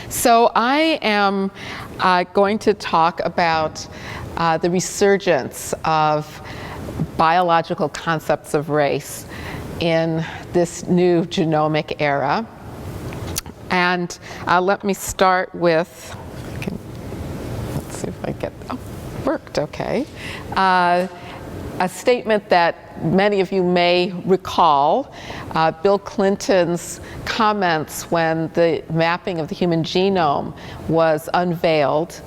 So I am going to talk about the resurgence of biological concepts of race in this new genomic era. And let me start with, let's see if I get, oh, worked, okay. A statement that many of you may recall, Bill Clinton's comments when the mapping of the human genome was unveiled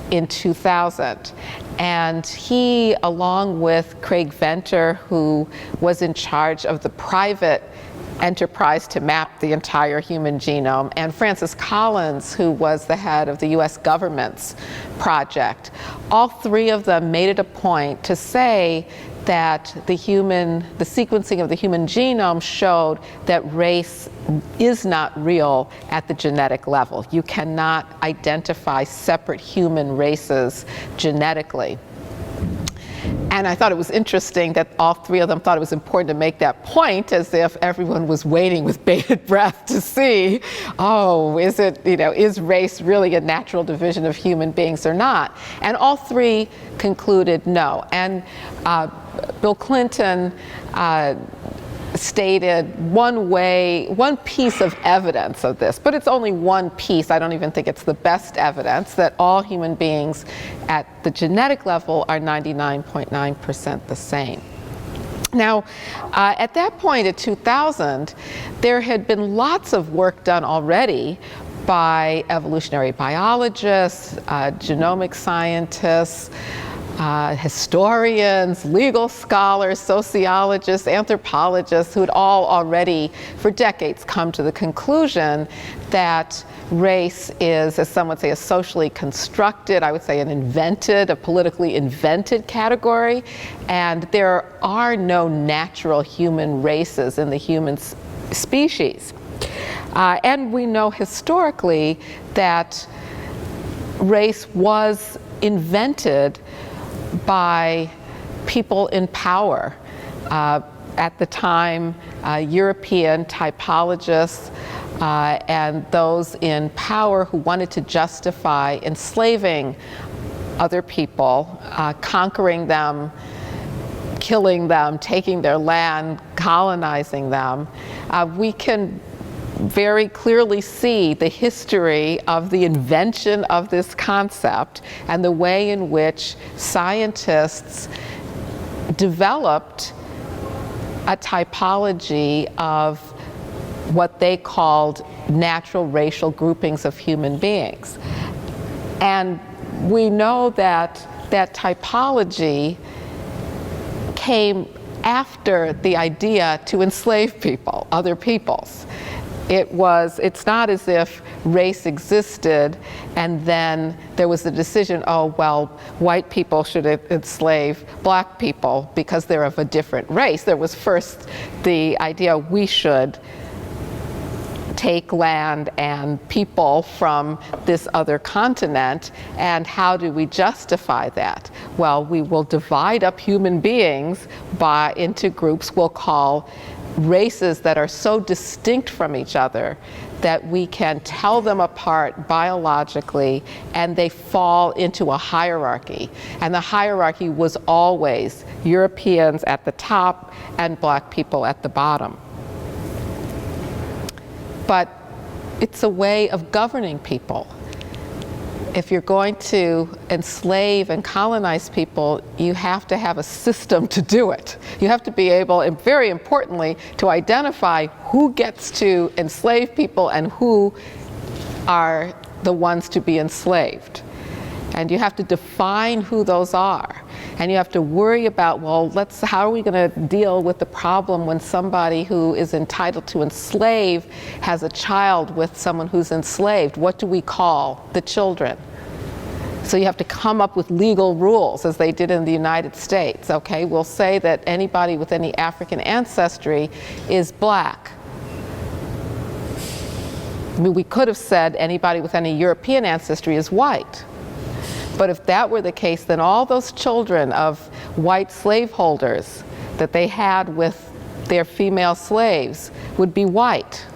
in 2000. And he, along with Craig Venter, who was in charge of the private enterprise to map the entire human genome, and Francis Collins, who was the head of the US government's project, all three of them made it a point to say that the sequencing of the human genome showed that race is not real at the genetic level. You cannot identify separate human races genetically. And I thought it was interesting that all three of them thought it was important to make that point, as if everyone was waiting with bated breath to see, oh, is race really a natural division of human beings or not? And all three concluded no. And Bill Clinton stated one piece of evidence of this, but it's only one piece. I don't even think it's the best evidence that all human beings at the genetic level are 99.9% the same. Now, at that point in 2000, there had been lots of work done already by evolutionary biologists, genomic scientists, historians, legal scholars, sociologists, anthropologists, who had all already for decades come to the conclusion that race is, as some would say, a socially constructed, I would say a politically invented category, and there are no natural human races in the human species. And we know historically that race was invented by people in power. At the time, European typologists and those in power who wanted to justify enslaving other people, conquering them, killing them, taking their land, colonizing them. We can very clearly see the history of the invention of this concept and the way in which scientists developed a typology of what they called natural racial groupings of human beings. And we know that that typology came after the idea to enslave people, other peoples. It's not as if race existed and then there was the decision, oh, well, white people should enslave black people because they're of a different race. There was first the idea we should take land and people from this other continent, and how do we justify that? Well, we will divide up human beings into groups we'll call races that are so distinct from each other that we can tell them apart biologically, and they fall into a hierarchy. And the hierarchy was always Europeans at the top and black people at the bottom. But it's a way of governing people. If you're going to enslave and colonize people, you have to have a system to do it. You have to be able, and very importantly, to identify who gets to enslave people and who are the ones to be enslaved. And you have to define who those are. And you have to worry about, well, how are we going to deal with the problem when somebody who is entitled to enslave has a child with someone who's enslaved? What do we call the children? So you have to come up with legal rules, as they did in the United States. Okay, we'll say that anybody with any African ancestry is black. I mean, we could have said anybody with any European ancestry is white. But if that were the case, then all those children of white slaveholders that they had with their female slaves would be white.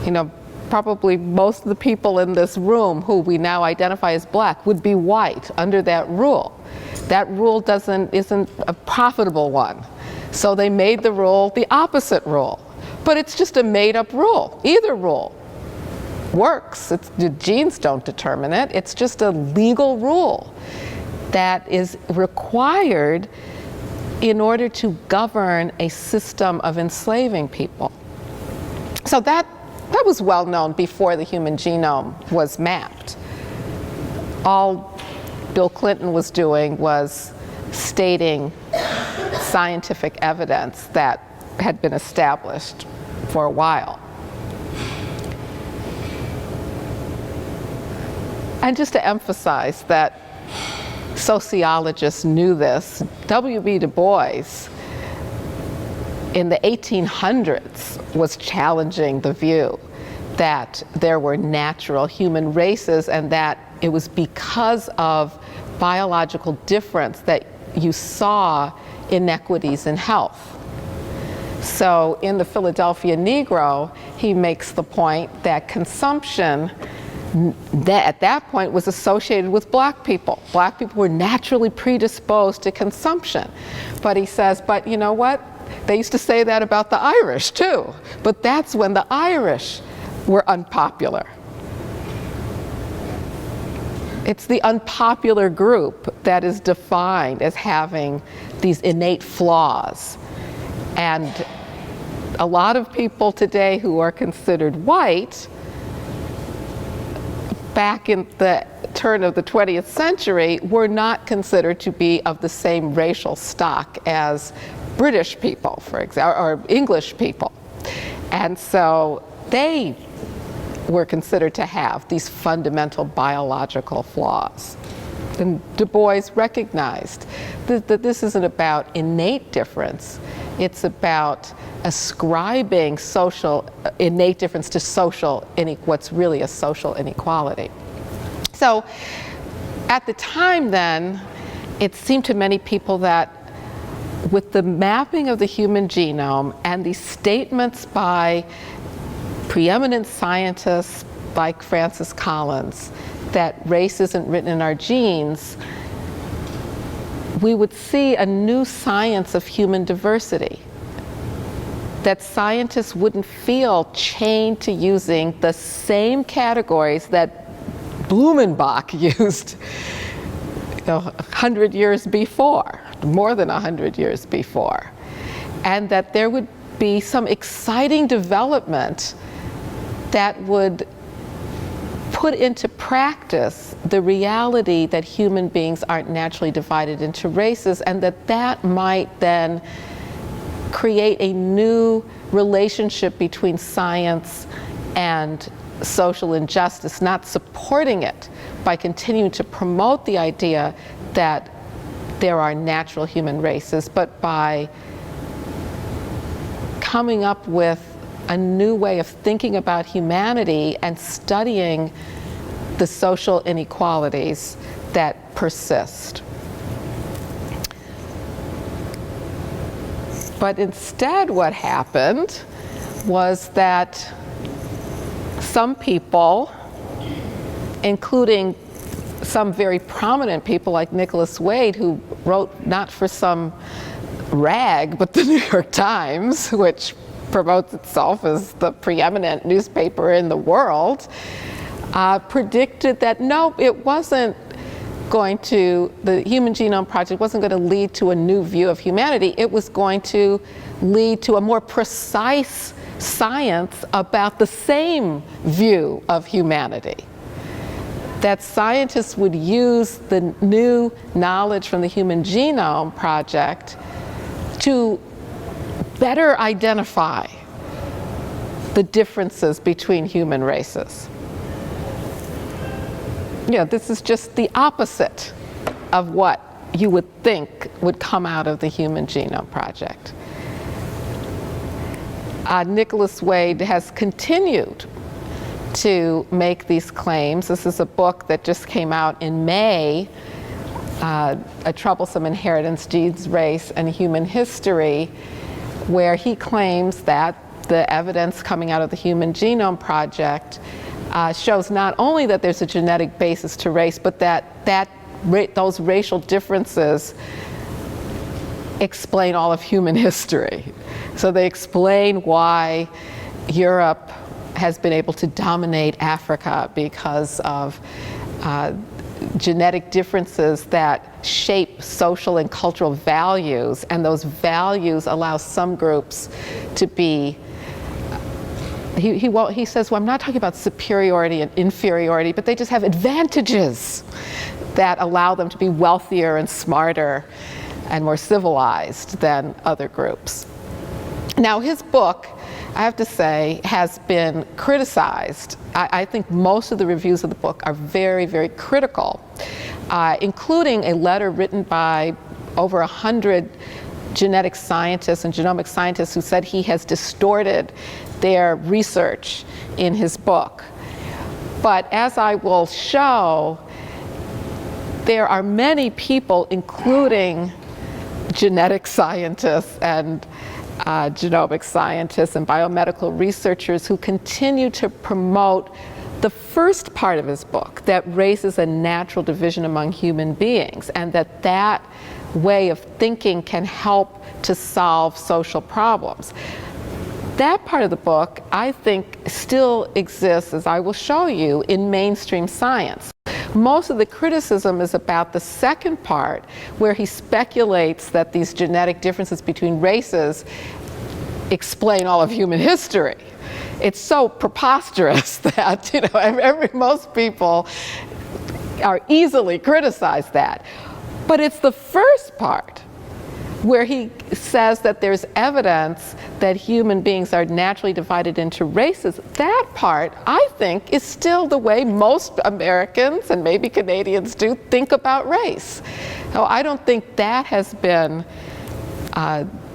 You know, probably most of the people in this room who we now identify as black would be white under that rule. That rule isn't a profitable one. So they made the rule the opposite rule. But it's just a made-up rule. Either rule works. The genes don't determine it. It's just a legal rule that is required in order to govern a system of enslaving people. So that was well known before the human genome was mapped. All Bill Clinton was doing was stating scientific evidence that had been established for a while. And just to emphasize that sociologists knew this, W.B. Du Bois in the 1800s was challenging the view that there were natural human races and that it was because of biological difference that you saw inequities in health. So in the Philadelphia Negro, he makes the point that consumption that at that point was associated with black people. Black people were naturally predisposed to consumption. But he says, but you know what? They used to say that about the Irish too. But that's when the Irish were unpopular. It's the unpopular group that is defined as having these innate flaws. And a lot of people today who are considered white, back in the turn of the 20th century, were not considered to be of the same racial stock as British people, for example, or English people. And so they were considered to have these fundamental biological flaws. And Du Bois recognized that this isn't about innate difference, it's about ascribing innate difference to what's really a social inequality. So at the time then, it seemed to many people that with the mapping of the human genome and these statements by preeminent scientists like Francis Collins that race isn't written in our genes, we would see a new science of human diversity. That scientists wouldn't feel chained to using the same categories that Blumenbach used 100 years before, more than 100 years before. And that there would be some exciting development that would put into practice the reality that human beings aren't naturally divided into races, and that might then create a new relationship between science and social injustice, not supporting it by continuing to promote the idea that there are natural human races, but by coming up with a new way of thinking about humanity and studying the social inequalities that persist. But instead what happened was that some people, including some very prominent people like Nicholas Wade, who wrote not for some rag, but the New York Times, which promotes itself as the preeminent newspaper in the world, predicted that no, it wasn't going to, the Human Genome Project wasn't going to lead to a new view of humanity. It was going to lead to a more precise science about the same view of humanity. That scientists would use the new knowledge from the Human Genome Project to better identify the differences between human races. This is just the opposite of what you would think would come out of the Human Genome Project. Nicholas Wade has continued to make these claims. This is a book that just came out in May, A Troublesome Inheritance, Genes, Race, and Human History, where he claims that the evidence coming out of the Human Genome Project shows not only that there's a genetic basis to race, but that those racial differences explain all of human history. So they explain why Europe has been able to dominate Africa because of genetic differences that shape social and cultural values, and those values allow some groups to be, he says, well, I'm not talking about superiority and inferiority, but they just have advantages that allow them to be wealthier and smarter and more civilized than other groups. Now, his book, I have to say, has been criticized. I think most of the reviews of the book are very, very critical, including a letter written by over 100 genetic scientists and genomic scientists who said he has distorted their research in his book. But as I will show, there are many people, including genetic scientists and genomic scientists and biomedical researchers, who continue to promote the first part of his book, that race is a natural division among human beings, and that way of thinking can help to solve social problems. That part of the book, I think, still exists, as I will show you, in mainstream science. Most of the criticism is about the second part, where he speculates that these genetic differences between races explain all of human history. It's so preposterous that most people are easily criticized that. But it's the first part where he says that there's evidence that human beings are naturally divided into races. That part, I think, is still the way most Americans and maybe Canadians do think about race. So I don't think that has been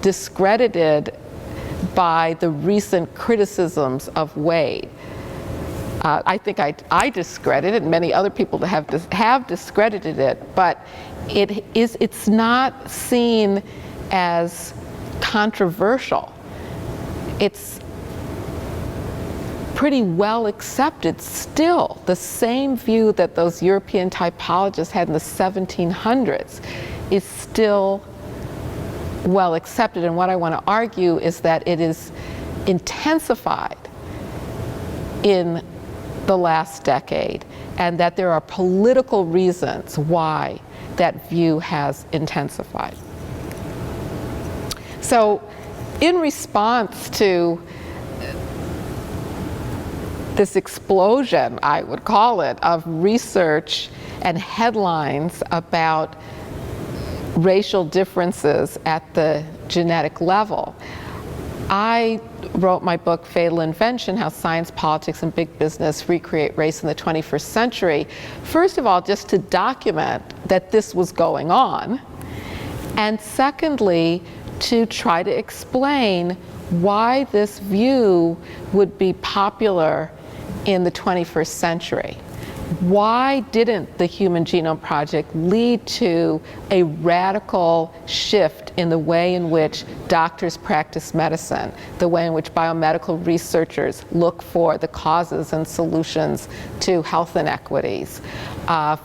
discredited by the recent criticisms of Wade. I think I discredit it, and many other people have discredited it, but it's not seen as controversial. It's pretty well accepted still. The same view that those European typologists had in the 1700s is still well accepted, and what I want to argue is that it is intensified in the last decade, and that there are political reasons why that view has intensified. So, in response to this explosion, I would call it, of research and headlines about racial differences at the genetic level, I wrote my book, Fatal Invention: How Science, Politics, and Big Business Recreate Race in the 21st Century. First of all, just to document that this was going on, and secondly, to try to explain why this view would be popular in the 21st century. Why didn't the Human Genome Project lead to a radical shift in the way in which doctors practice medicine, the way in which biomedical researchers look for the causes and solutions to health inequities,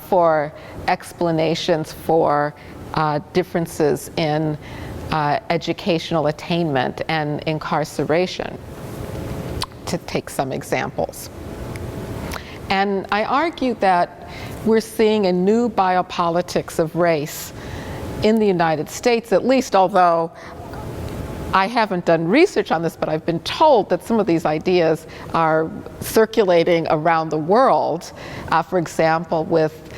for explanations for differences in educational attainment and incarceration, to take some examples. And I argue that we're seeing a new biopolitics of race in the United States, at least, although I haven't done research on this, but I've been told that some of these ideas are circulating around the world. For example, with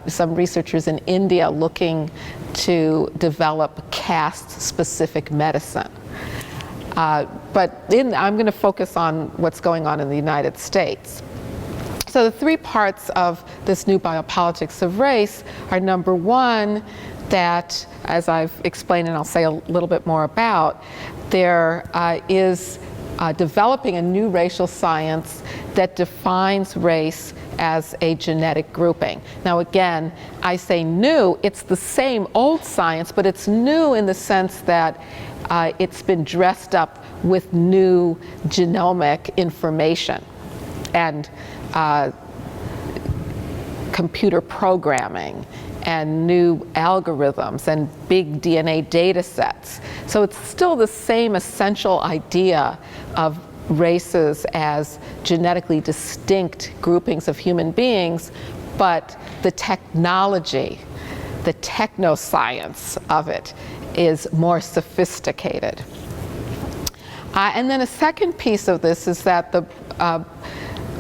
some researchers in India looking to develop caste-specific medicine. But I'm going to focus on what's going on in the United States. So the three parts of this new biopolitics of race are, number one, that, as I've explained and I'll say a little bit more about, there is developing a new racial science that defines race as a genetic grouping. Now again, I say new, it's the same old science, but it's new in the sense that it's been dressed up with new genomic information and computer programming and new algorithms and big DNA data sets. So it's still the same essential idea of races as genetically distinct groupings of human beings, but the technology, the technoscience of it is more sophisticated. And then a second piece of this is that the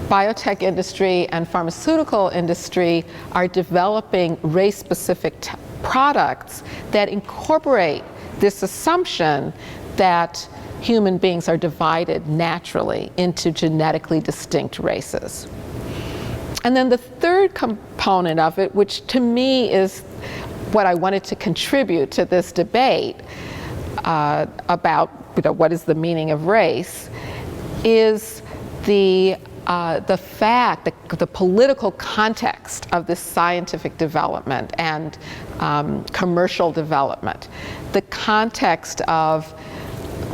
biotech industry and pharmaceutical industry are developing race-specific products that incorporate this assumption that human beings are divided naturally into genetically distinct races. And then the third component of it, which to me is what I wanted to contribute to this debate about what is the meaning of race, is the fact, the political context of this scientific development and commercial development, the context of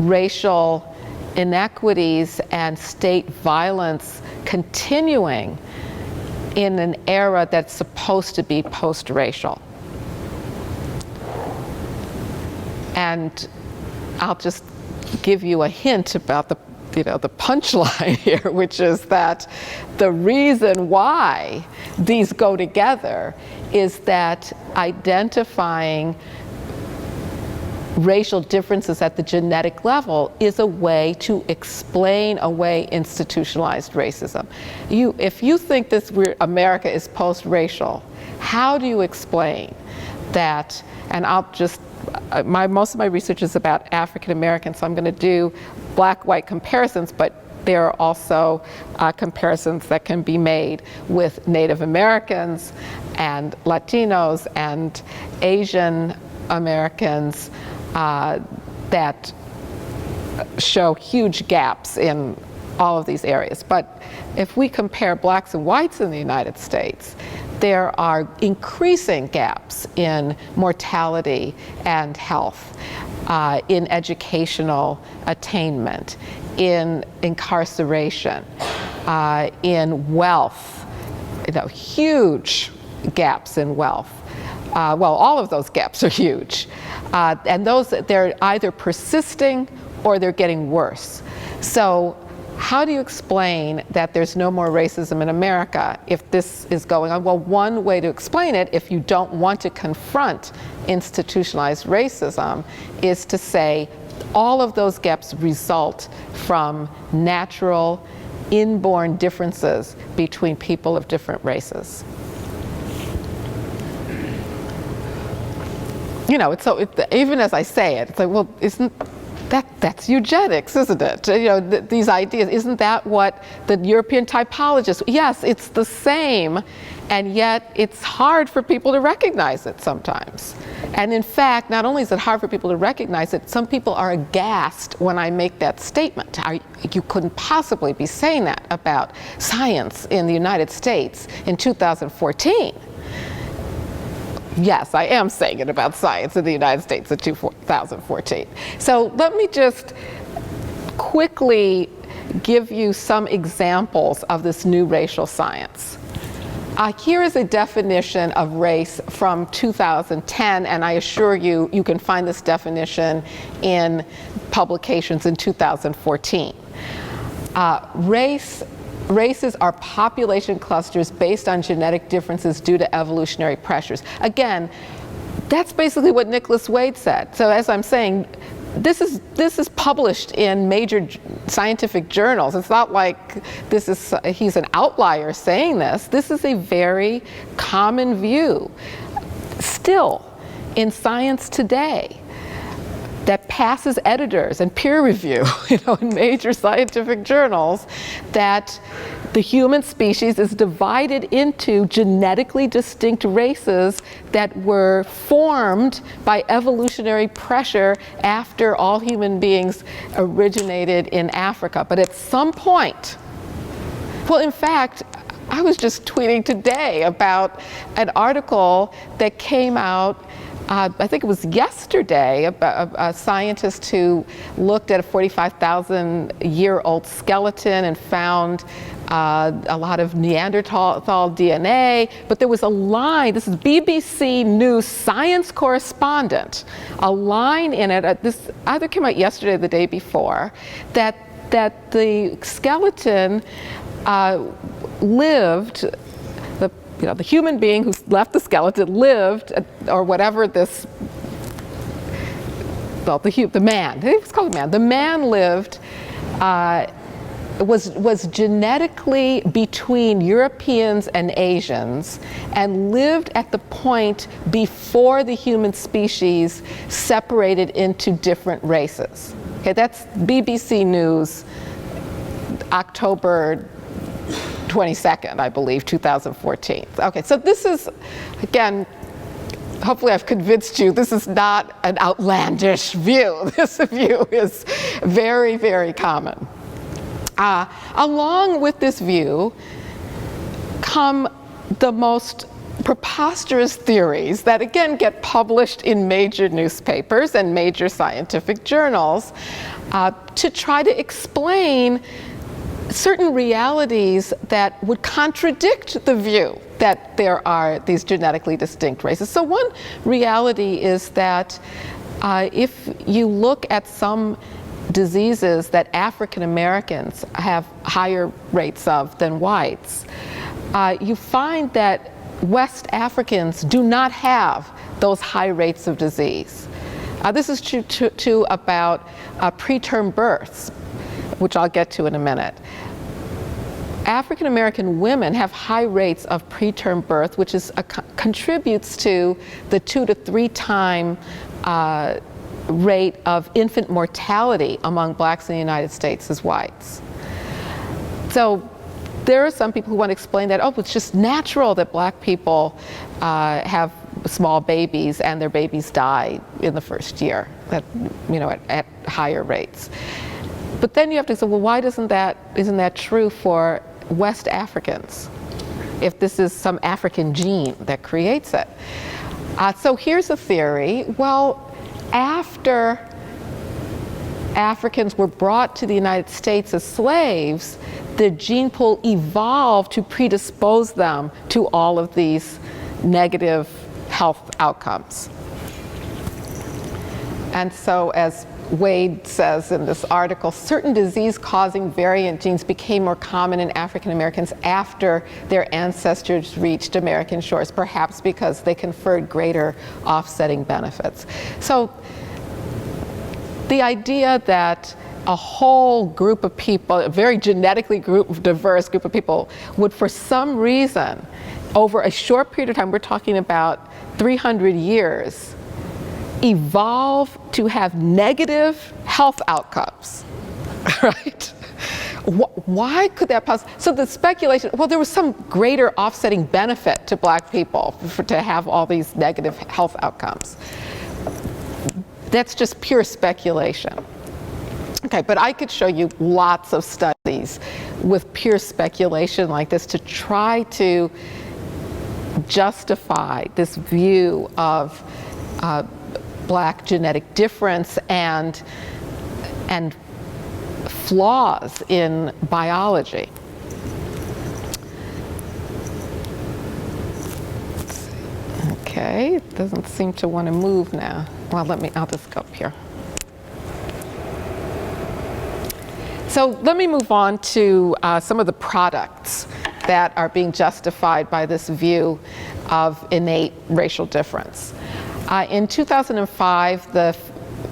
racial inequities and state violence continuing in an era that's supposed to be post-racial. And I'll just give you a hint about the punchline here, which is that the reason why these go together is that identifying racial differences at the genetic level is a way to explain away institutionalized racism. If you think America is post-racial, how do you explain that? And most of my research is about African Americans, so I'm going to do black-white comparisons, but there are also comparisons that can be made with Native Americans and Latinos and Asian Americans that show huge gaps in all of these areas. But if we compare blacks and whites in the United States, there are increasing gaps in mortality and health, in educational attainment, in incarceration, in wealth, huge gaps in wealth. Well, all of those gaps are huge. And they're either persisting or they're getting worse. So how do you explain that there's no more racism in America if this is going on? Well, one way to explain it, if you don't want to confront institutionalized racism, is to say all of those gaps result from natural, inborn differences between people of different races. Even as I say it, it's like, well, that's eugenics, isn't it? These ideas, isn't that what the European typologists, yes, it's the same, and yet it's hard for people to recognize it sometimes. And in fact, not only is it hard for people to recognize it, some people are aghast when I make that statement. You couldn't possibly be saying that about science in the United States in 2014. Yes, I am saying it about science in the United States in 2014. So let me just quickly give you some examples of this new racial science. Here is a definition of race from 2010, and I assure you, you can find this definition in publications in 2014. Races are population clusters based on genetic differences due to evolutionary pressures. Again, that's basically what Nicholas Wade said. So as I'm saying, this is published in major scientific journals. It's not like he's an outlier saying this. This is a very common view still in science today that passes editors and peer review, in major scientific journals, that the human species is divided into genetically distinct races that were formed by evolutionary pressure after all human beings originated in Africa. But at some point, well, in fact, I was just tweeting today about an article that came out I think it was yesterday, a scientist who looked at a 45,000-year-old skeleton and found a lot of Neanderthal DNA, but there was a line, this is BBC News science correspondent, a line in it, this either came out yesterday or the day before, that the skeleton lived, the human being who left the skeleton lived, or whatever this, well, the man, it was called a man, the man lived, was genetically between Europeans and Asians and lived at the point before the human species separated into different races. Okay, that's BBC News, October 22nd, I believe, 2014. Okay, so this is, again, hopefully I've convinced you this is not an outlandish view. This view is very, very common. Along with this view come the most preposterous theories that again get published in major newspapers and major scientific journals to try to explain certain realities that would contradict the view that there are these genetically distinct races. So one reality is that if you look at some diseases that African Americans have higher rates of than whites, you find that West Africans do not have those high rates of disease. This is true too about preterm births, which I'll get to in a minute. African American women have high rates of preterm birth, which is contributes to the 2 to 3 time rate of infant mortality among blacks in the United States as whites. So there are some people who want to explain that, oh, it's just natural that black people have small babies and their babies die in the first year, at higher rates. But then you have to say, well, why isn't that true for West Africans, if this is some African gene that creates it? So here's a theory. Well, after Africans were brought to the United States as slaves, the gene pool evolved to predispose them to all of these negative health outcomes. And so, as Wade says in this article, certain disease-causing variant genes became more common in African Americans after their ancestors reached American shores, perhaps because they conferred greater offsetting benefits. So the idea that a whole group of people, a very genetically diverse group of people, would for some reason, over a short period of time, we're talking about 300 years, evolve to have negative health outcomes, right? Why could that possibly? So the speculation, well, there was some greater offsetting benefit to black people to have all these negative health outcomes. That's just pure speculation. Okay, but I could show you lots of studies with pure speculation like this to try to justify this view of black genetic difference and flaws in biology. Okay, it doesn't seem to want to move now. Well, I'll just go up here. So let me move on to some of the products that are being justified by this view of innate racial difference. In 2005, the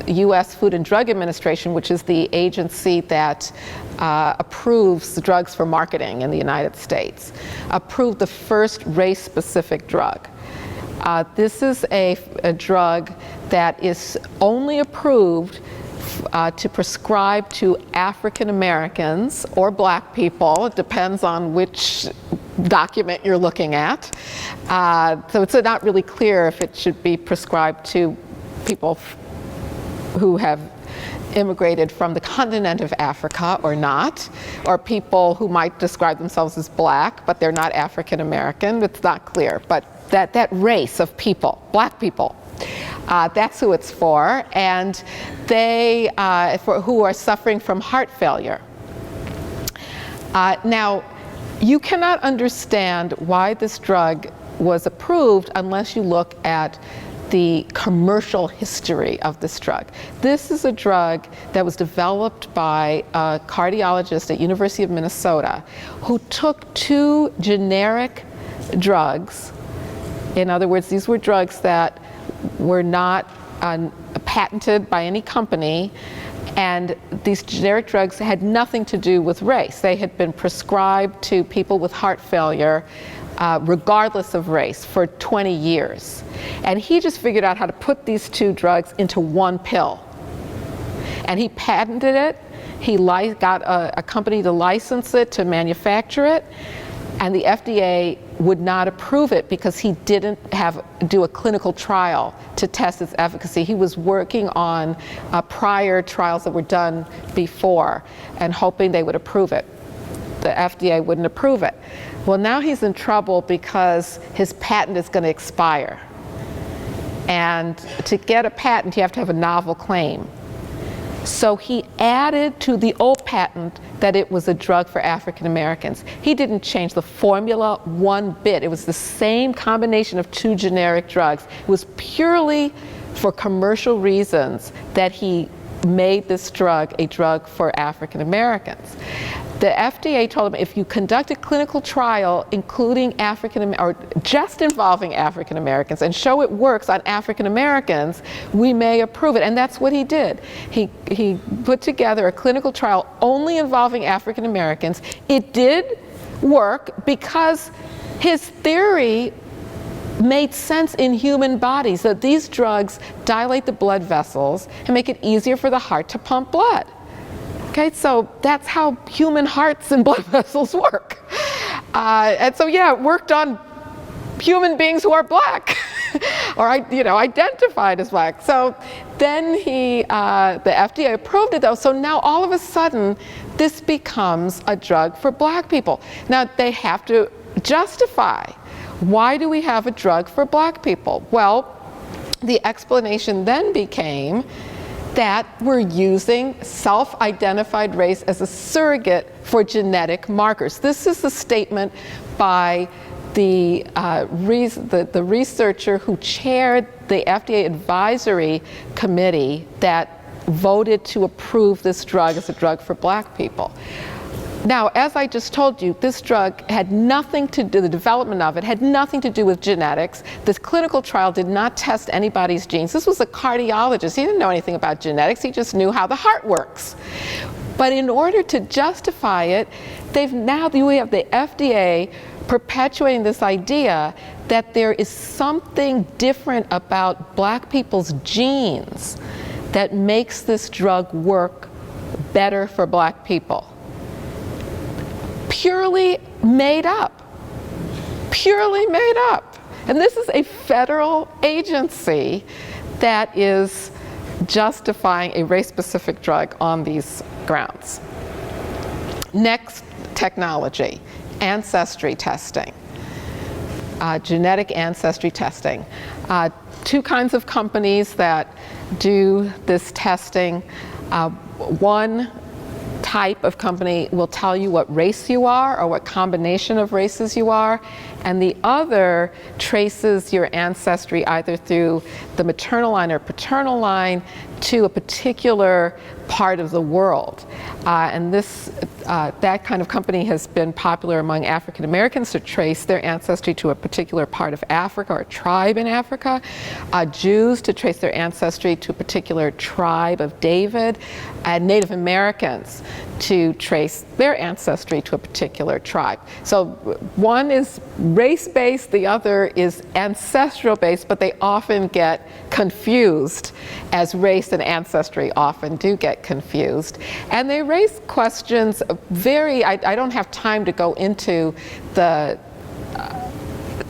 U.S. Food and Drug Administration, which is the agency that approves drugs for marketing in the United States, approved the first race-specific drug. This is a drug that is only approved to prescribe to African Americans or black people. It depends on which document you're looking at. So it's not really clear if it should be prescribed to people who have immigrated from the continent of Africa or not, or people who might describe themselves as black, but they're not African American. It's not clear, but that race of people, black people. That's who it's for, and they, who are suffering from heart failure. Now, you cannot understand why this drug was approved unless you look at the commercial history of this drug. This is a drug that was developed by a cardiologist at University of Minnesota who took two generic drugs. In other words, these were drugs that were not patented by any company, and these generic drugs had nothing to do with race. They had been prescribed to people with heart failure regardless of race for 20 years. And he just figured out how to put these two drugs into one pill. And he patented it. He got a company to license it, to manufacture it. And the FDA would not approve it because he didn't do a clinical trial to test its efficacy. He was working on prior trials that were done before and hoping they would approve it. The FDA wouldn't approve it. Well, now he's in trouble because his patent is going to expire. And to get a patent, you have to have a novel claim. So he added to the old patent that it was a drug for African Americans. He didn't change the formula one bit. It was the same combination of two generic drugs. It was purely for commercial reasons that he made this drug a drug for African Americans. The FDA told him, if you conduct a clinical trial including or just involving African Americans and show it works on African Americans, we may approve it. And that's what he did. He put together a clinical trial only involving African Americans. It did work because his theory made sense in human bodies, that these drugs dilate the blood vessels and make it easier for the heart to pump blood. Okay, so that's how human hearts and blood vessels work. And so, yeah, it worked on human beings who are black or identified as black. So then the FDA approved it, though. So now all of a sudden, this becomes a drug for black people. Now they have to justify, why do we have a drug for black people? Well, the explanation then became that we're using self-identified race as a surrogate for genetic markers. This is the statement by the researcher who chaired the FDA advisory committee that voted to approve this drug as a drug for black people. Now, as I just told you, this drug had nothing to do, the development of it had nothing to do with genetics. This clinical trial did not test anybody's genes. This was a cardiologist. He didn't know anything about genetics. He just knew how the heart works. But in order to justify it, we have the FDA perpetuating this idea that there is something different about black people's genes that makes this drug work better for black people. Purely made up. Purely made up. And this is a federal agency that is justifying a race-specific drug on these grounds. Next technology, ancestry testing. Genetic ancestry testing. Two kinds of companies that do this testing. One type of company will tell you what race you are or what combination of races you are, and the other traces your ancestry either through the maternal line or paternal line to a particular part of the world. And that kind of company has been popular among African Americans to trace their ancestry to a particular part of Africa or a tribe in Africa. Jews to trace their ancestry to a particular tribe of David. And Native Americans to trace their ancestry to a particular tribe. So one is race-based, the other is ancestral-based, but they often get confused, as race and ancestry often do get confused. And they raise questions I don't have time to go into the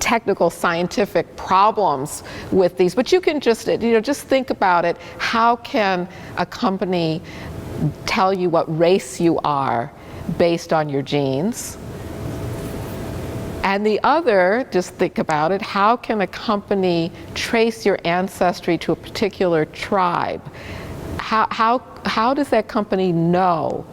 technical scientific problems with these, but you can just think about it. How can a company tell you what race you are based on your genes? And the other, just think about it, how can a company trace your ancestry to a particular tribe? How does that company know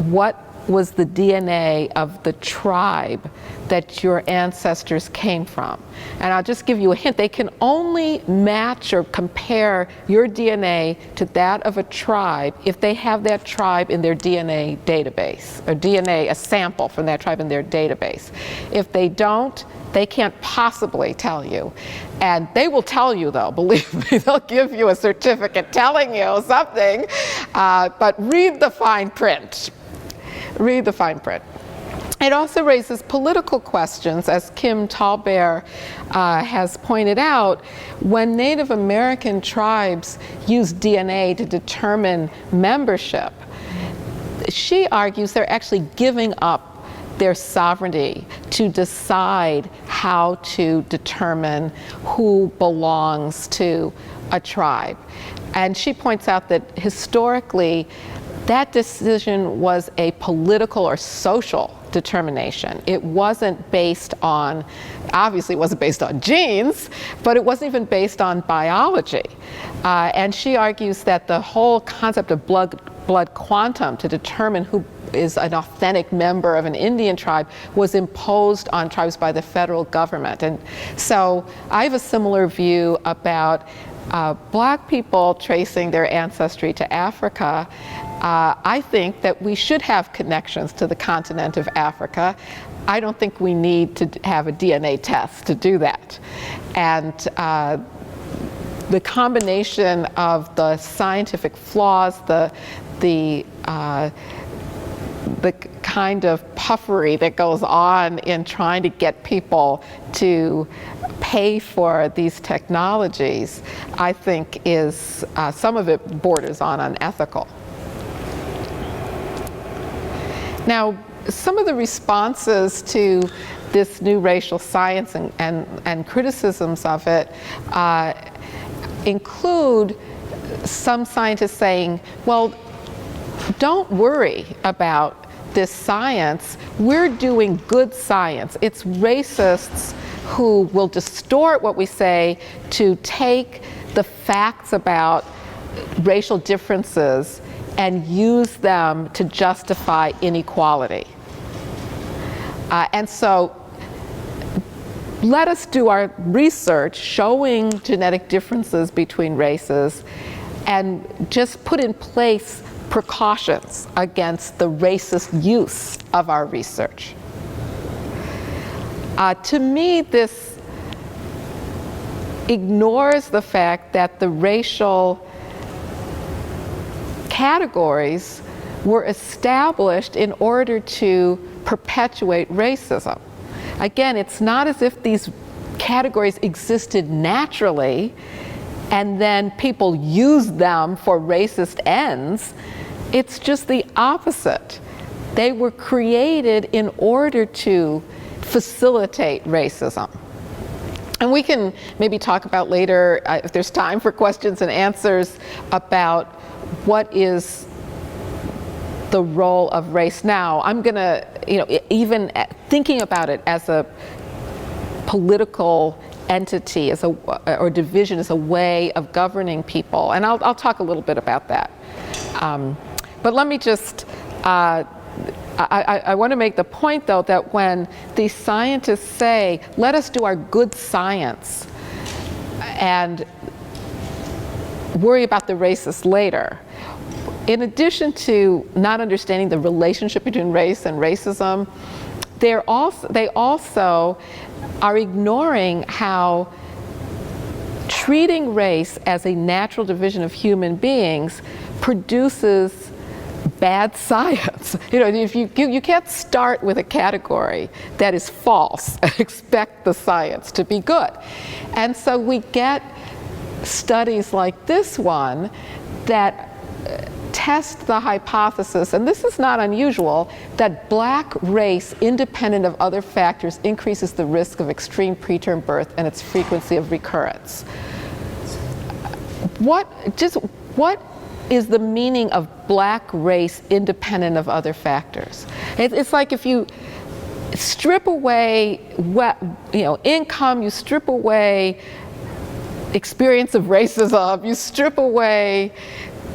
what was the DNA of the tribe that your ancestors came from? And I'll just give you a hint. They can only match or compare your DNA to that of a tribe if they have that tribe in their DNA database, or a sample from that tribe in their database. If they don't, they can't possibly tell you. And they will tell you, though, believe me, they'll give you a certificate telling you something, but read the fine print. Read the fine print. It also raises political questions, as Kim Tallbear has pointed out. When Native American tribes use DNA to determine membership, she argues they're actually giving up their sovereignty to decide how to determine who belongs to a tribe. And she points out that historically, that decision was a political or social determination. It wasn't based on, obviously it wasn't based on genes, but it wasn't even based on biology. And she argues that the whole concept of blood quantum to determine who is an authentic member of an Indian tribe was imposed on tribes by the federal government. And so I have a similar view about Black people tracing their ancestry to Africa. I think that we should have connections to the continent of Africa. I don't think we need to have a DNA test to do that. And the combination of the scientific flaws, the kind of puffery that goes on in trying to get people to pay for these technologies, I think is, some of it borders on unethical. Now, some of the responses to this new racial science and criticisms of it include some scientists saying, well, don't worry about this science. We're doing good science. It's racists who will distort what we say to take the facts about racial differences and use them to justify inequality. And so let us do our research showing genetic differences between races and just put in place precautions against the racist use of our research. To me, this ignores the fact that the racial categories were established in order to perpetuate racism. Again, it's not as if these categories existed naturally and then people used them for racist ends. It's just the opposite. They were created in order to facilitate racism. And we can maybe talk about later, if there's time for questions and answers, about what is the role of race now. I'm gonna, even thinking about it as a political entity, or division as a way of governing people. And I'll talk a little bit about that. But let me just, I want to make the point, though, that when these scientists say, let us do our good science and worry about the racists later, in addition to not understanding the relationship between race and racism, they also are ignoring how treating race as a natural division of human beings produces bad science. If you can't start with a category that is false and expect the science to be good. And so we get studies like this one that test the hypothesis, and this is not unusual, that Black race, independent of other factors, increases the risk of extreme preterm birth and its frequency of recurrence. What is the meaning of Black race independent of other factors? It's like if you strip away income, you strip away experience of racism, you strip away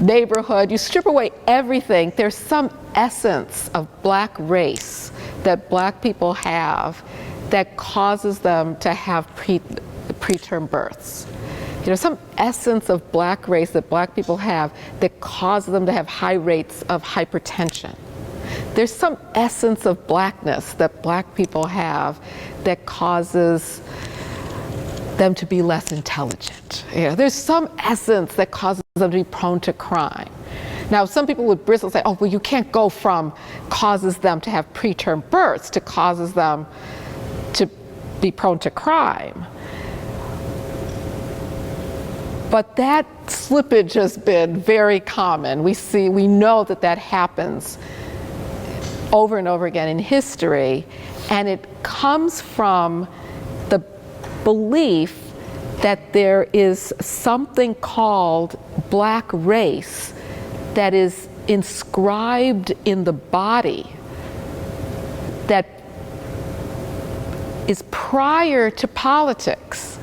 neighborhood, you strip away everything, there's some essence of black race that black people have that causes them to have preterm births. Some essence of black race that black people have that causes them to have high rates of hypertension. There's some essence of blackness that black people have that causes them to be less intelligent. There's some essence that causes them to be prone to crime. Now, some people would bristle and say, oh, well, you can't go from causes them to have preterm births to causes them to be prone to crime. But that slippage has been very common. We know that that happens over and over again in history, and it comes from the belief that there is something called black race that is inscribed in the body that is prior to politics,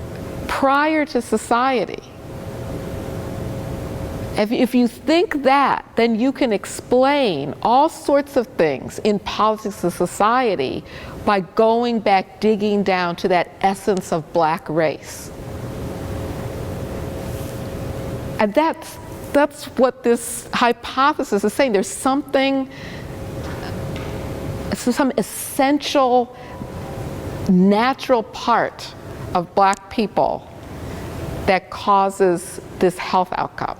prior to society. If you think that, then you can explain all sorts of things in politics and society by going back, digging down to that essence of black race. And that's what this hypothesis is saying. There's some essential, natural part of black people that causes this health outcome.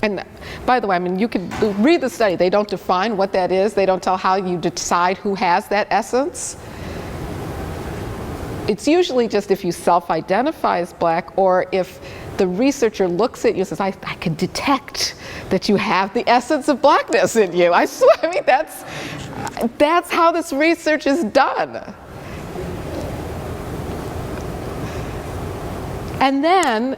And by the way, you can read the study. They don't define what that is. They don't tell how you decide who has that essence. It's usually just if you self-identify as black, or if the researcher looks at you and says, I can detect that you have the essence of blackness in you. I swear, that's how this research is done. And then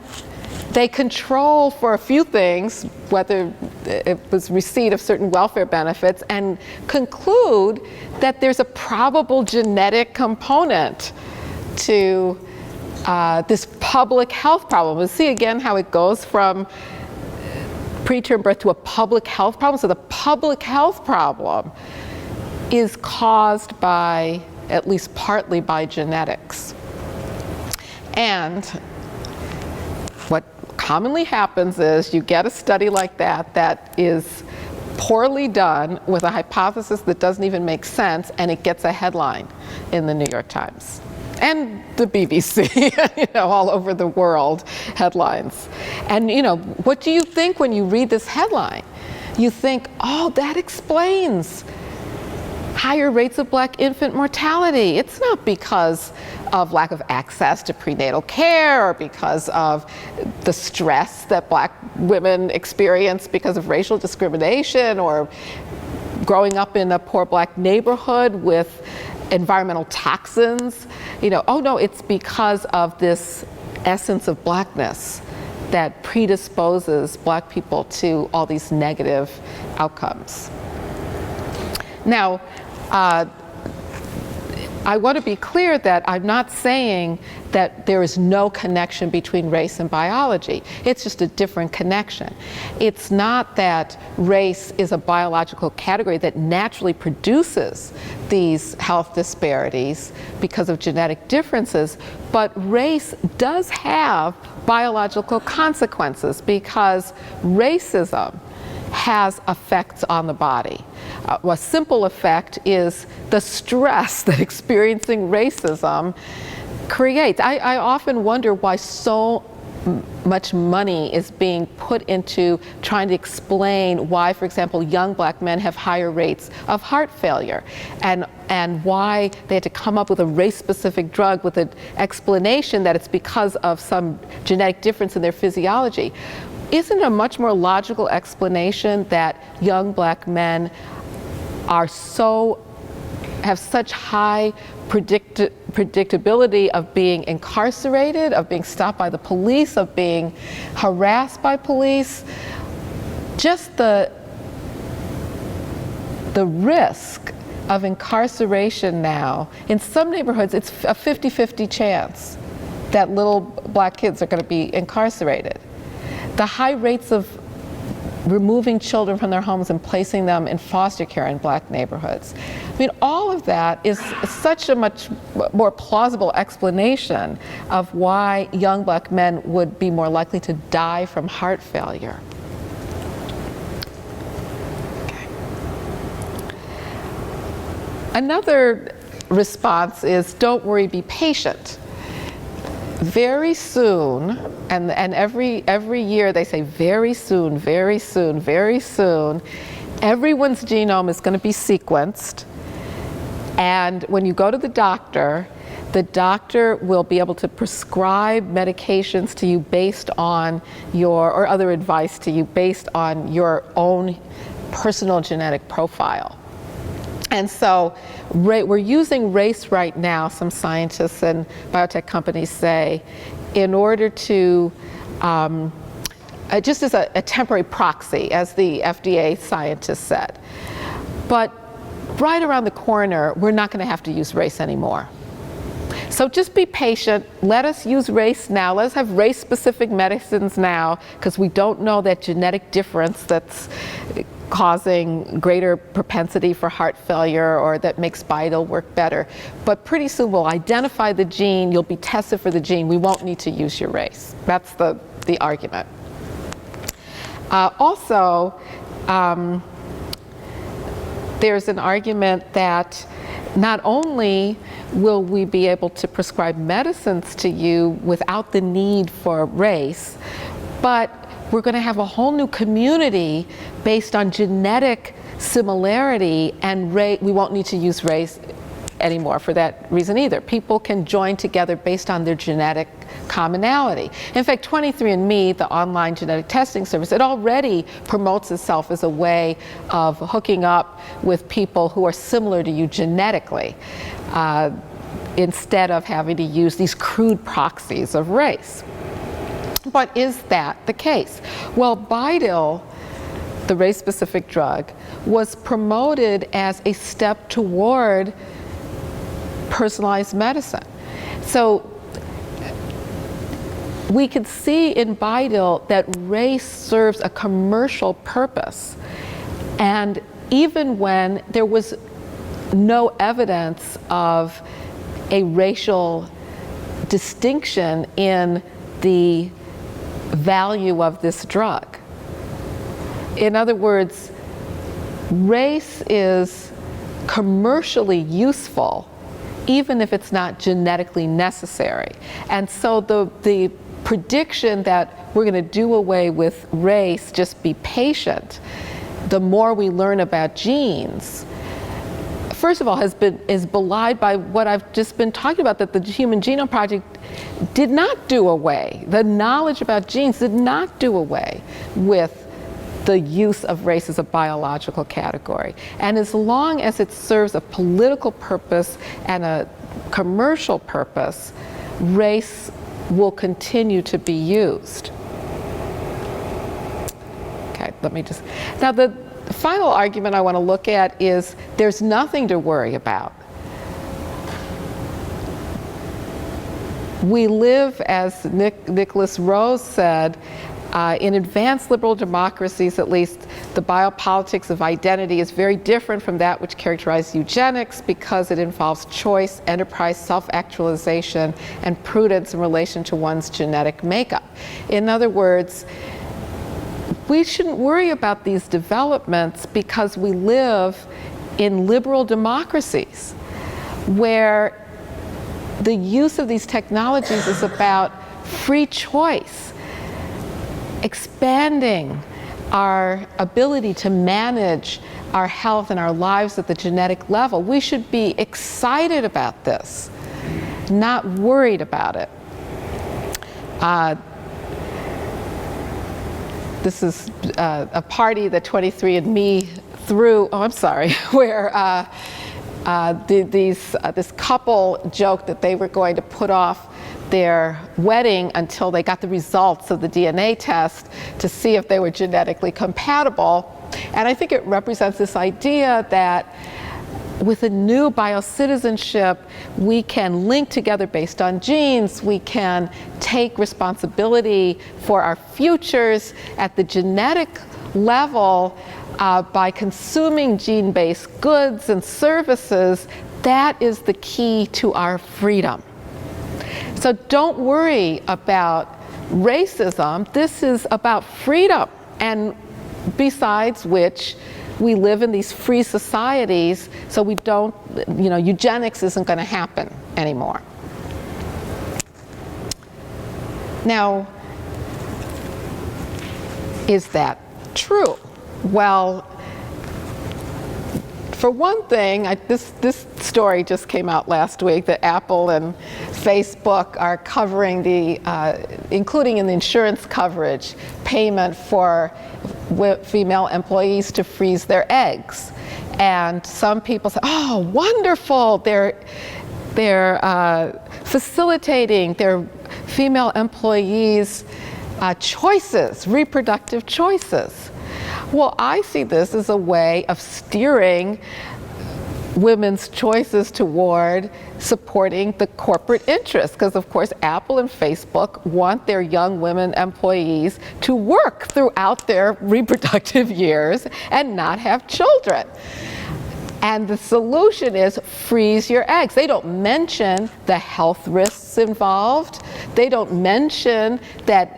they control for a few things, whether it was receipt of certain welfare benefits, and conclude that there's a probable genetic component to this public health problem. We'll see again how it goes from preterm birth to a public health problem. So the public health problem is caused by, at least partly, by genetics. And what commonly happens is you get a study like that is poorly done with a hypothesis that doesn't even make sense, and it gets a headline in the New York Times and the BBC, all over the world, headlines. And what do you think when you read this headline? You think, oh, that explains higher rates of black infant mortality. It's not because of lack of access to prenatal care or because of the stress that black women experience because of racial discrimination or growing up in a poor black neighborhood with environmental toxins. Oh no, it's because of this essence of blackness that predisposes black people to all these negative outcomes. Now, I want to be clear that I'm not saying that there is no connection between race and biology. It's just a different connection. It's not that race is a biological category that naturally produces these health disparities because of genetic differences, but race does have biological consequences because racism has effects on the body. A simple effect is the stress that experiencing racism creates. I often wonder why so much money is being put into trying to explain why, for example, young black men have higher rates of heart failure, and why they had to come up with a race-specific drug with an explanation that it's because of some genetic difference in their physiology. Isn't a much more logical explanation that young black men have such high predictability of being incarcerated, of being stopped by the police, of being harassed by police? Just the risk of incarceration now, in some neighborhoods, it's a 50-50 chance that little black kids are going to be incarcerated. The high rates of removing children from their homes and placing them in foster care in black neighborhoods. I mean, all of that is such a much more plausible explanation of why young black men would be more likely to die from heart failure. Okay. Another response is, don't worry, be patient. Very soon, and every year they say very soon, very soon, very soon, everyone's genome is going to be sequenced, and when you go to the doctor will be able to prescribe medications to you based on or other advice to you based on your own personal genetic profile. And so we're using race right now, some scientists and biotech companies say, in order to, just as a temporary proxy, as the FDA scientists said. But right around the corner, we're not going to have to use race anymore. So just be patient. Let us use race now. Let us have race-specific medicines now, because we don't know that genetic difference that's causing greater propensity for heart failure or that makes Bioethics work better. But pretty soon we'll identify the gene, you'll be tested for the gene, we won't need to use your race. That's the argument. There's an argument that not only will we be able to prescribe medicines to you without the need for race, but we're going to have a whole new community based on genetic similarity, and we won't need to use race anymore for that reason either. People can join together based on their genetic commonality. In fact, 23andMe, the online genetic testing service, it already promotes itself as a way of hooking up with people who are similar to you genetically, instead of having to use these crude proxies of race. But is that the case? Well, Bioethics, the race-specific drug, was promoted as a step toward personalized medicine. So we could see in Bioethics that race serves a commercial purpose. And even when there was no evidence of a racial distinction in the value of this drug. In other words, race is commercially useful even if it's not genetically necessary. And so the prediction that we're going to do away with race, just be patient, the more we learn about genes, first of all, is belied by what I've just been talking about, that the Human Genome Project did not do away. The knowledge about genes did not do away with the use of race as a biological category. And as long as it serves a political purpose and a commercial purpose, race will continue to be used. Okay, let me just, now the final argument I want to look at is there's nothing to worry about. We live, as Nicholas Rose said, in advanced liberal democracies, at least, the biopolitics of identity is very different from that which characterized eugenics because it involves choice, enterprise, self-actualization, and prudence in relation to one's genetic makeup. In other words, we shouldn't worry about these developments because we live in liberal democracies where the use of these technologies is about free choice, expanding our ability to manage our health and our lives at the genetic level. We should be excited about this, not worried about it. This is a party that 23andMe threw, where this couple joked that they were going to put off their wedding until they got the results of the DNA test to see if they were genetically compatible. And I think it represents this idea that with a new biocitizenship, we can link together based on genes. We can take responsibility for our futures at the genetic level by consuming gene-based goods and services. That is the key to our freedom. So don't worry about racism. This is about freedom, and besides which, we live in these free societies, so we don't, eugenics isn't going to happen anymore. Now, is that true? Well, for one thing, this story just came out last week that Apple and Facebook are covering including in the insurance coverage, payment for female employees to freeze their eggs. And some people say, oh, wonderful, they're facilitating their female employees' choices, reproductive choices. Well, I see this as a way of steering women's choices toward supporting the corporate interests, because of course Apple and Facebook want their young women employees to work throughout their reproductive years and not have children. And the solution is freeze your eggs. They don't mention the health risks involved. They don't mention that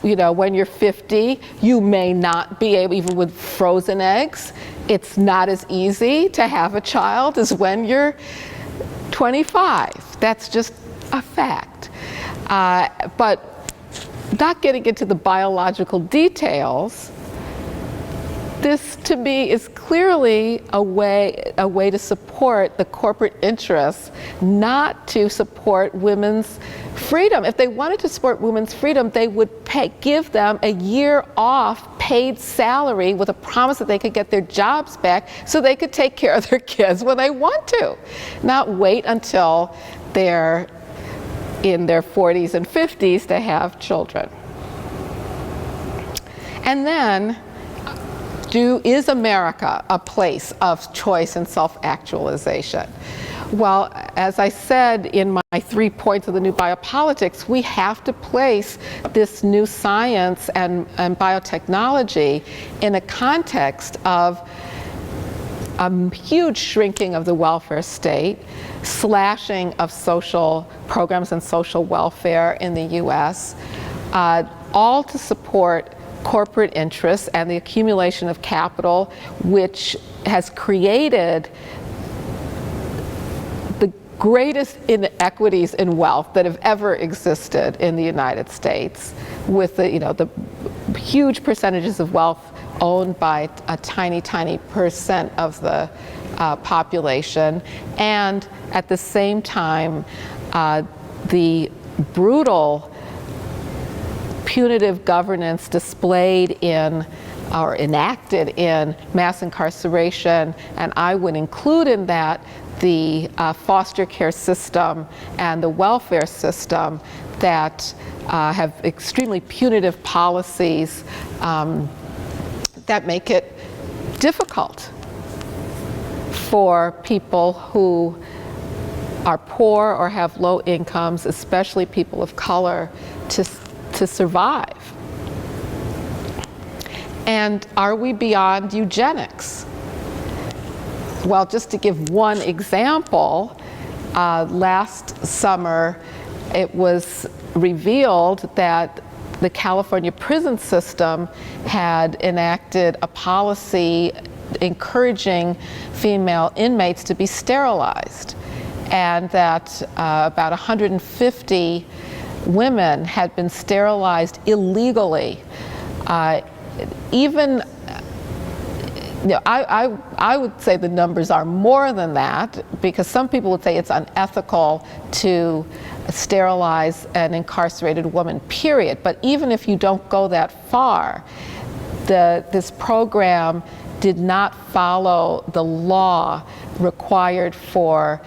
when you're 50, you may not be able, even with frozen eggs, it's not as easy to have a child as when you're 25. That's just a fact. But not getting into the biological details, this to me is clearly a way to support the corporate interests, not to support women's freedom. If they wanted to support women's freedom, they would give them a year off paid salary with a promise that they could get their jobs back so they could take care of their kids when they want to, not wait until they're in their 40s and 50s to have children. And then, is America a place of choice and self-actualization? Well, as I said in my 3 points of the new biopolitics, we have to place this new science and biotechnology in a context of a huge shrinking of the welfare state, slashing of social programs and social welfare in the US, all to support corporate interests and the accumulation of capital, which has created the greatest inequities in wealth that have ever existed in the United States, with the huge percentages of wealth owned by a tiny, tiny percent of the population, and at the same time, the brutal punitive governance displayed in or enacted in mass incarceration, and I would include in that the foster care system and the welfare system that have extremely punitive policies that make it difficult for people who are poor or have low incomes, especially people of color, to survive. And are we beyond eugenics? Well, just to give one example, last summer it was revealed that the California prison system had enacted a policy encouraging female inmates to be sterilized, and that about 150 women had been sterilized illegally. I would say the numbers are more than that, because some people would say it's unethical to sterilize an incarcerated woman, period. But even if you don't go that far, this program did not follow the law required for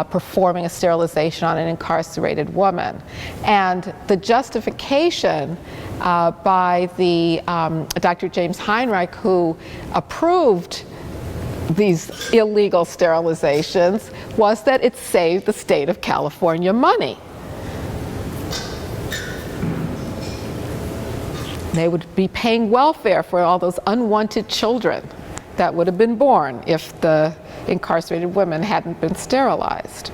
performing a sterilization on an incarcerated woman. And the justification by the Dr. James Heinrich, who approved these illegal sterilizations was that it saved the state of California money. They would be paying welfare for all those unwanted children that would have been born if the incarcerated women hadn't been sterilized.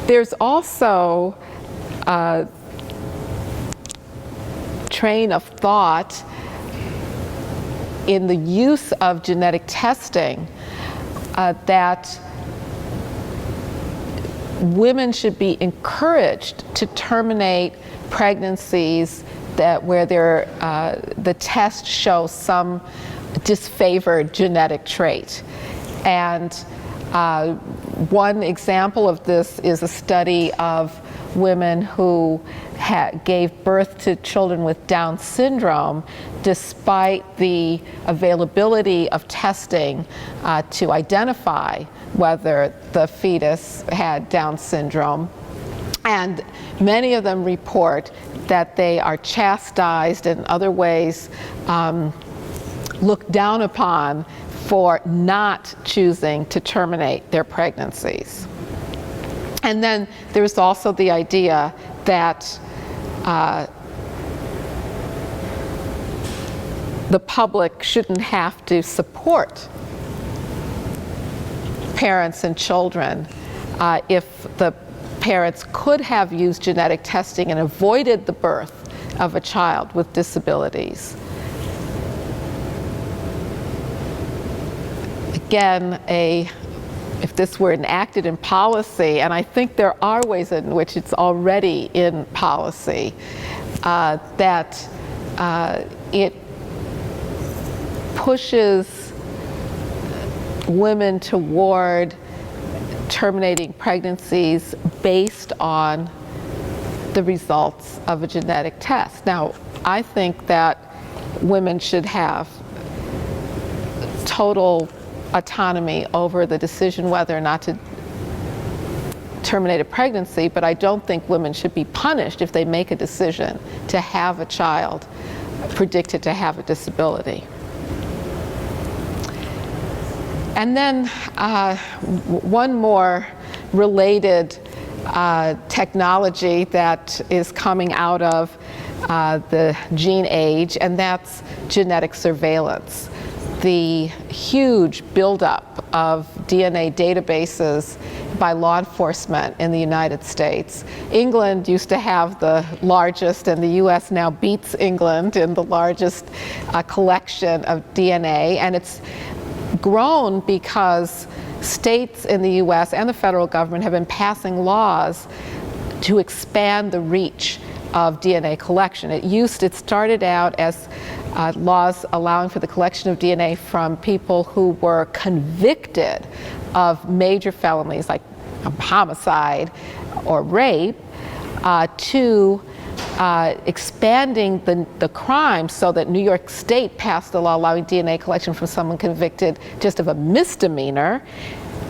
There's also a train of thought in the use of genetic testing that women should be encouraged to terminate pregnancies where the test shows some disfavored genetic trait. And one example of this is a study of women who gave birth to children with Down syndrome despite the availability of testing to identify whether the fetus had Down syndrome. And many of them report that they are chastised and in other ways looked down upon for not choosing to terminate their pregnancies. And then there's also the idea that the public shouldn't have to support parents and children if the parents could have used genetic testing and avoided the birth of a child with disabilities. Again, if this were enacted in policy, and I think there are ways in which it's already in policy, that it pushes women toward terminating pregnancies based on the results of a genetic test. Now, I think that women should have total autonomy over the decision whether or not to terminate a pregnancy, but I don't think women should be punished if they make a decision to have a child predicted to have a disability. And then one more related technology that is coming out of the gene age, and that's genetic surveillance. The huge buildup of DNA databases by law enforcement in the United States. England used to have the largest, and the US now beats England in the largest collection of DNA, and it's grown because states in the US and the federal government have been passing laws to expand the reach of DNA collection. It started out as laws allowing for the collection of DNA from people who were convicted of major felonies like homicide or rape, to expanding the crime so that New York State passed a law allowing DNA collection from someone convicted just of a misdemeanor,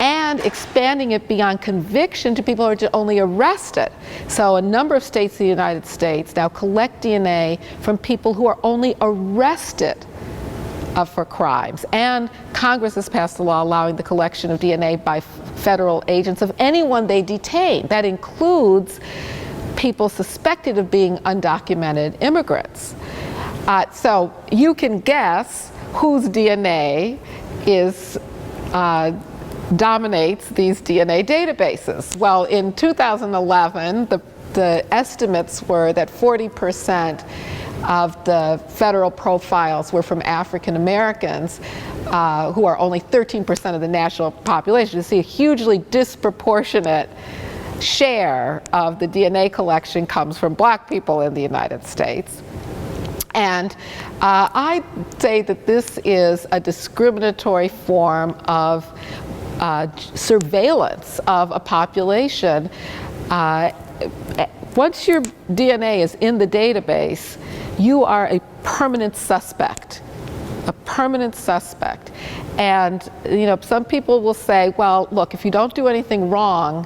and expanding it beyond conviction to people who are only arrested. So a number of states in the United States now collect DNA from people who are only arrested for crimes. And Congress has passed a law allowing the collection of DNA by federal agents of anyone they detain. That includes people suspected of being undocumented immigrants. So you can guess whose DNA dominates these DNA databases. Well, in 2011, the estimates were that 40% of the federal profiles were from African Americans, who are only 13% of the national population. You see a hugely disproportionate share of the DNA collection comes from black people in the United States. And I say that this is a discriminatory form of surveillance of a population. Once your DNA is in the database, you are a permanent suspect. A permanent suspect. And some people will say, well, look, if you don't do anything wrong,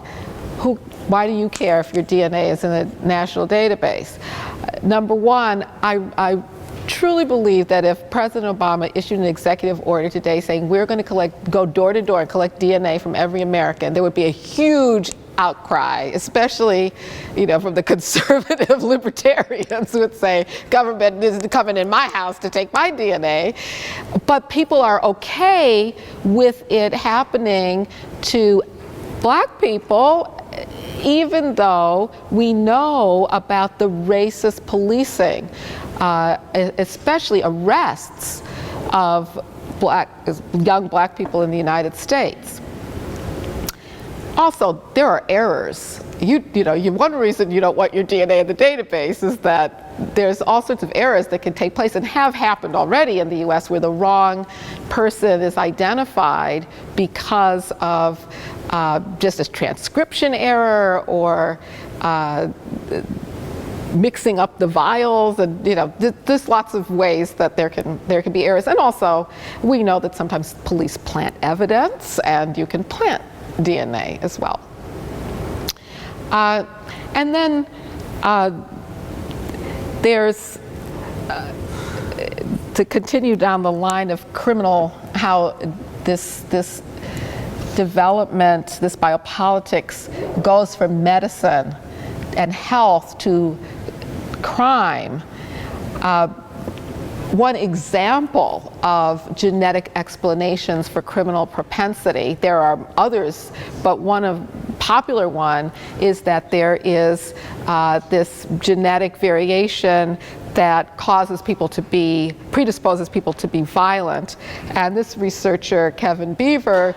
why do you care if your DNA is in a national database? Number one, I truly believe that if President Obama issued an executive order today saying we're going to go door to door and collect DNA from every American, there would be a huge outcry, especially, from the conservative libertarians who would say government isn't coming in my house to take my DNA. But people are okay with it happening to Black people, even though we know about the racist policing, especially arrests of young Black people in the United States. Also, there are errors. One reason you don't want your DNA in the database is that there's all sorts of errors that can take place and have happened already in the US where the wrong person is identified because of just a transcription error or mixing up the vials, and there's lots of ways that there can be errors. And also, we know that sometimes police plant evidence, and you can plant DNA as well. And then there's, to continue down the line of how this development, this biopolitics goes from medicine and health to crime. One example of genetic explanations for criminal propensity, there are others, but popular one is that there is this genetic variation that predisposes people to be violent. And this researcher, Kevin Beaver,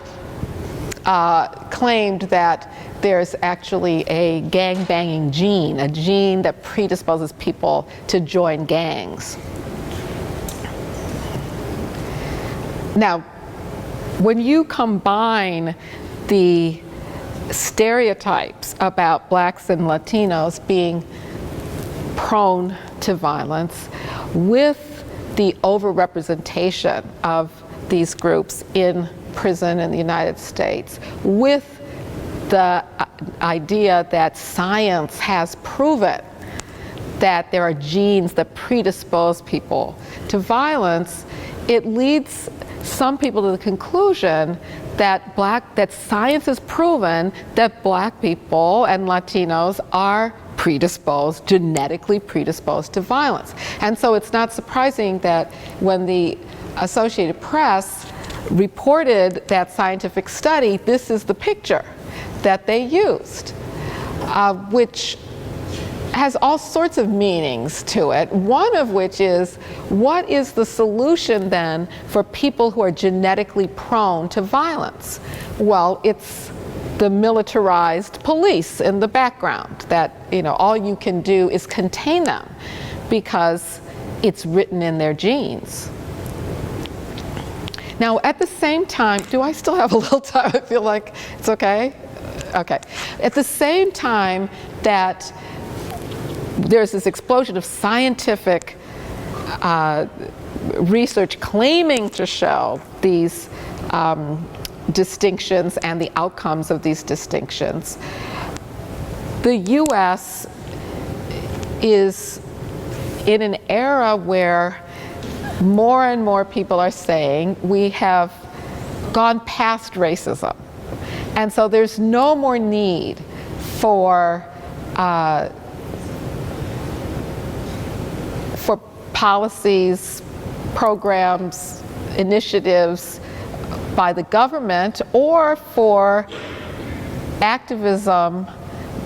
claimed that there's actually a gang-banging gene, a gene that predisposes people to join gangs. Now, when you combine the stereotypes about Blacks and Latinos being prone to violence with the overrepresentation of these groups in prison in the United States, with the idea that science has proven that there are genes that predispose people to violence, it leads some people to the conclusion that science has proven that Black people and Latinos are genetically predisposed to violence. And so it's not surprising that when the Associated Press reported that scientific study, this is the picture that they used, which has all sorts of meanings to it, one of which is, what is the solution then for people who are genetically prone to violence? Well, it's the militarized police in the background that, all you can do is contain them because it's written in their genes. Now, at the same time, do I still have a little time? I feel like it's okay? Okay. At the same time that there's this explosion of scientific research claiming to show these distinctions and the outcomes of these distinctions, the US is in an era where more and more people are saying we have gone past racism. And so there's no more need for policies, programs, initiatives by the government, or for activism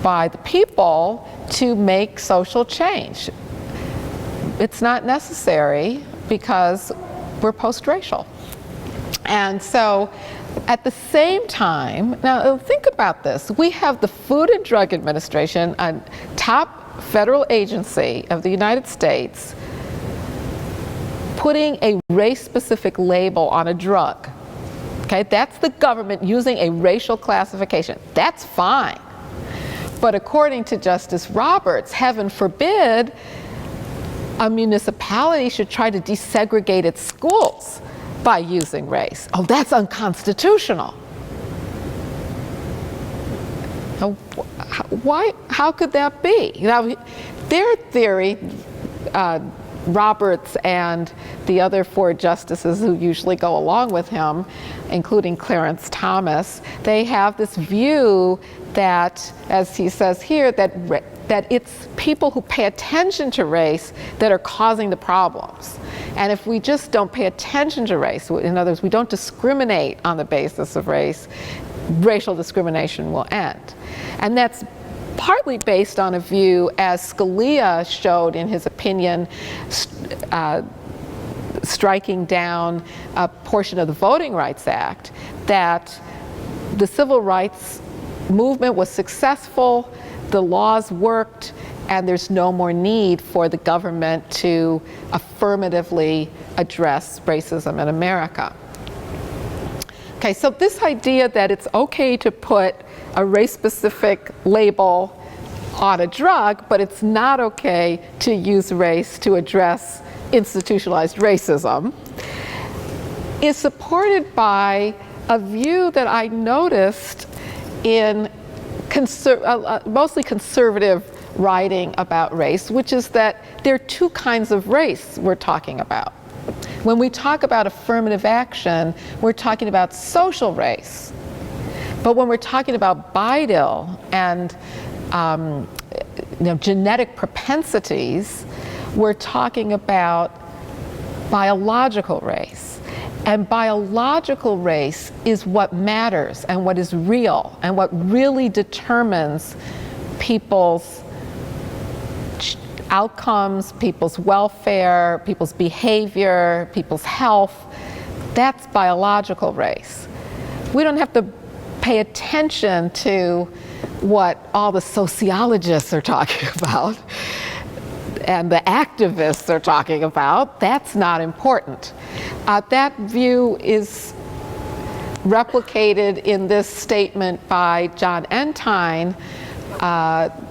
by the people to make social change. It's not necessary because we're post-racial. And so at the same time, now think about this, we have the Food and Drug Administration, a top federal agency of the United States, putting a race-specific label on a drug. Okay, that's the government using a racial classification. That's fine. But according to Justice Roberts, heaven forbid, a municipality should try to desegregate its schools by using race. Oh, that's unconstitutional. How could that be? Now, their theory Roberts and the other 4 justices who usually go along with him, including Clarence Thomas, they have this view that, as he says here, that it's people who pay attention to race that are causing the problems. And if we just don't pay attention to race, in other words, we don't discriminate on the basis of race, racial discrimination will end. And that's partly based on a view, as Scalia showed in his opinion, striking down a portion of the Voting Rights Act, that the civil rights movement was successful, the laws worked, and there's no more need for the government to affirmatively address racism in America. Okay, so this idea that it's okay to put a race-specific label on a drug, but it's not okay to use race to address institutionalized racism, is supported by a view that I noticed in mostly conservative writing about race, which is that there are 2 kinds of race we're talking about. When we talk about affirmative action, we're talking about social race. But when we're talking about BIDIL and genetic propensities, we're talking about biological race. And biological race is what matters and what is real and what really determines people's outcomes, people's welfare, people's behavior, people's health. That's biological race. We don't have to pay attention to what all the sociologists are talking about and the activists are talking about. That's not important. That view is replicated in this statement by John Entine,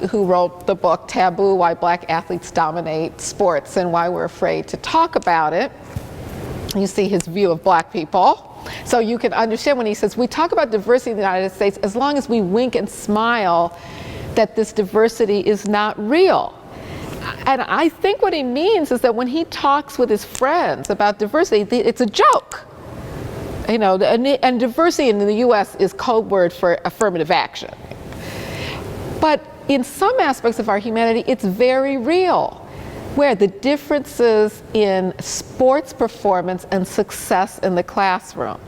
who wrote the book Taboo: Why Black Athletes Dominate Sports and Why We're Afraid to Talk About It. You see his view of black people. So you can understand when he says, we talk about diversity in the United States as long as we wink and smile that this diversity is not real. And I think what he means is that when he talks with his friends about diversity, it's a joke. And diversity in the US is code word for affirmative action. But in some aspects of our humanity, it's very real, where the differences in sports performance and success in the classroom.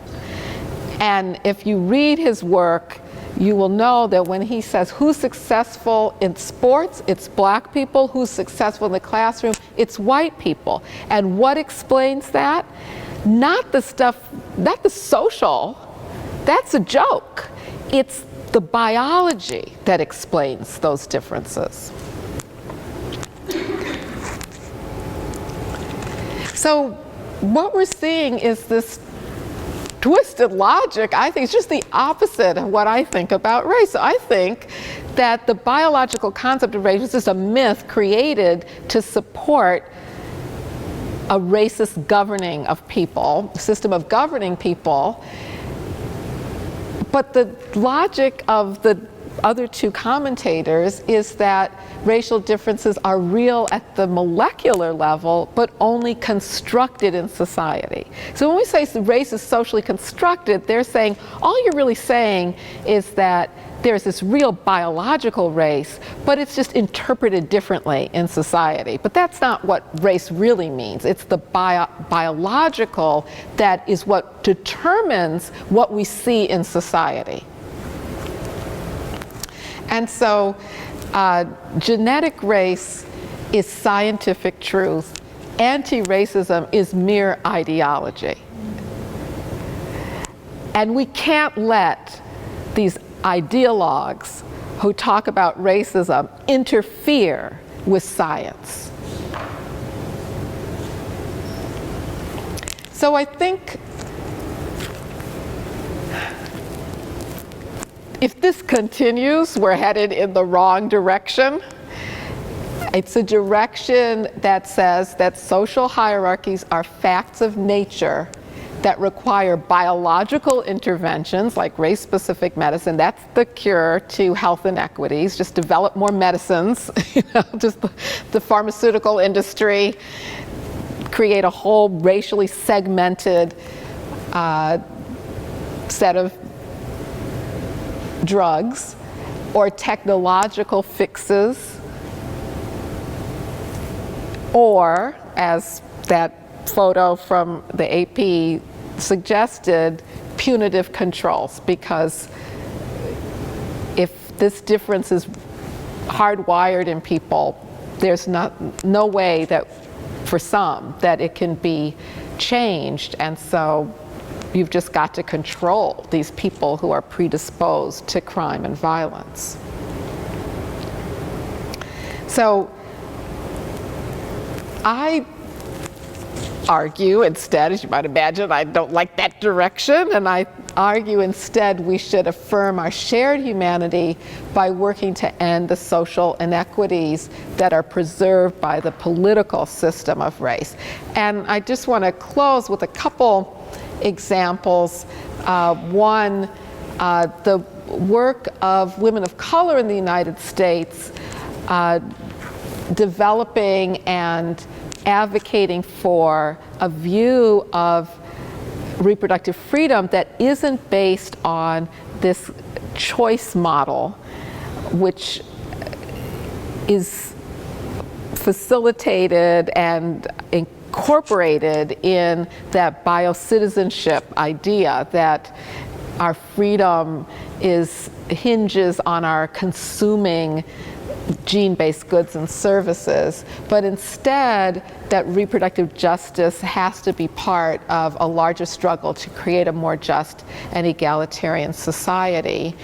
And if you read his work, you will know that when he says who's successful in sports, it's black people. Who's successful in the classroom, it's white people. And what explains that? Not the stuff, not the social, that's a joke. It's the biology that explains those differences. So what we're seeing is this twisted logic. I think it's just the opposite of what I think about race. So I think that the biological concept of race is just a myth created to support a racist governing of people, system of governing people. But the logic of the other 2 commentators is that racial differences are real at the molecular level, but only constructed in society. So when we say race is socially constructed, they're saying, all you're really saying is that there's this real biological race, but it's just interpreted differently in society. But that's not what race really means. It's the biological that is what determines what we see in society. And so genetic race is scientific truth. Anti-racism is mere ideology. And we can't let these ideologues who talk about racism interfere with science. So I think if this continues, we're headed in the wrong direction. It's a direction that says that social hierarchies are facts of nature that require biological interventions like race-specific medicine. That's the cure to health inequities. Just develop more medicines. Just the pharmaceutical industry create a whole racially segmented set of drugs or technological fixes, or, as that photo from the AP suggested, punitive controls, because if this difference is hardwired in people, there's no way that, for some, that it can be changed, and so you've just got to control these people who are predisposed to crime and violence. So I argue instead, as you might imagine, I don't like that direction, and I argue instead we should affirm our shared humanity by working to end the social inequities that are preserved by the political system of race. And I just want to close with a couple examples. One, the work of women of color in the United States developing and advocating for a view of reproductive freedom that isn't based on this choice model, which is facilitated and incorporated in that biocitizenship idea that our freedom hinges on our consuming gene-based goods and services, but instead that reproductive justice has to be part of a larger struggle to create a more just and egalitarian society.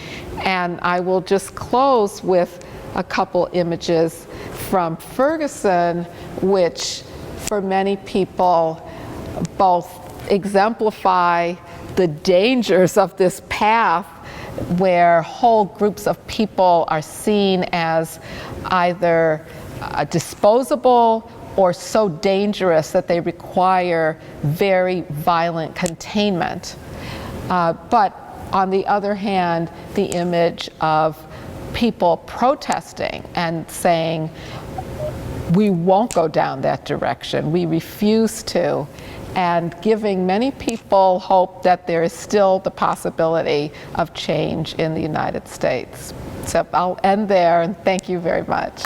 And I will just close with a couple images from Ferguson, which for many people both exemplify the dangers of this path where whole groups of people are seen as either disposable or so dangerous that they require very violent containment. But on the other hand, the image of people protesting and saying, we won't go down that direction, we refuse to, and giving many people hope that there is still the possibility of change in the United States. So I'll end there, and thank you very much.